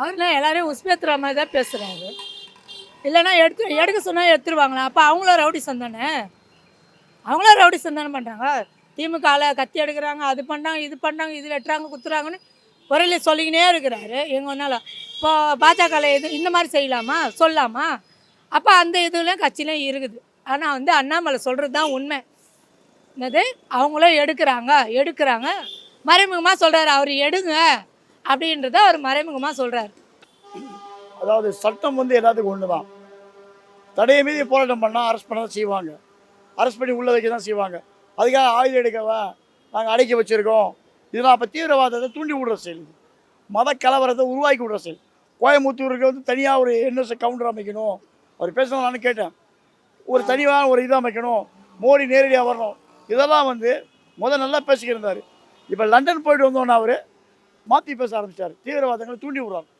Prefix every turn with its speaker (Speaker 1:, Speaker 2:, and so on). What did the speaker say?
Speaker 1: அவர்லாம் எல்லாரையும் உஸ்பேத்துற மாதிரி தான் பேசுகிறாரு. இல்லைன்னா எடுக்க சொன்னால் எடுத்துருவாங்களா? அப்போ அவங்களும் ரவுடிசம் தானே, அவங்களும் ரவுடிசம் தானே பண்ணுறாங்க. திமுகவில் கத்தி எடுக்கிறாங்க, அது பண்ணுறாங்க, இது பண்ணுறாங்க, இது வெட்டுறாங்க, குத்துறாங்கன்னு ஒரேல சொல்லிக்கினே இருக்கிறாரு. எங்கே ஒன்றாலும் இப்போ பாஜகவில் இது இந்த மாதிரி செய்யலாமா, சொல்லலாமா? அப்போ அந்த இதுலேயும் கட்சியிலையும் இருக்குது. ஆனால் வந்து அண்ணாமலை சொல்கிறது தான் உண்மை. என்னது, அவங்களும் எடுக்கிறாங்க மறைமுகமாக சொல்கிறாரு. அவர் எடுங்க அப்படின்றத அவர் மறைமுகமாக சொல்கிறார்.
Speaker 2: அதாவது சட்டம் வந்து எல்லாத்துக்கும் ஒன்று தான். தடையை மீறி போராட்டம் பண்ணால் அரெஸ்ட் பண்ண தான் செய்வாங்க, அரெஸ்ட் பண்ணி உள்ள வைக்க தான் செய்வாங்க. அதுக்காக ஆயுதம் எடுக்கவா நாங்கள் அடைக்க வச்சுருக்கோம், இதெல்லாம் அப்போ தீவிரவாதத்தை தூண்டி விடுற செயல், மத கலவரத்தை உருவாக்கி விடுற செயல். கோயம்புத்தூருக்கு வந்து தனியாக ஒரு என்எஸ்ஏ கவுண்டர் அமைக்கணும், அவர் பேசணும். நான் கேட்டேன், ஒரு தனியாக ஒரு இது அமைக்கணும், மோடி நேரடியாக வரணும், இதெல்லாம் வந்து நல்லா பேசிக்கிருந்தார். இப்போ லண்டன் போயிட்டு வந்தோன்னா அவர் மாற்றி பேச ஆரம்பித்தார், தீவிரவாதங்களை தூண்டி விடுறாங்க.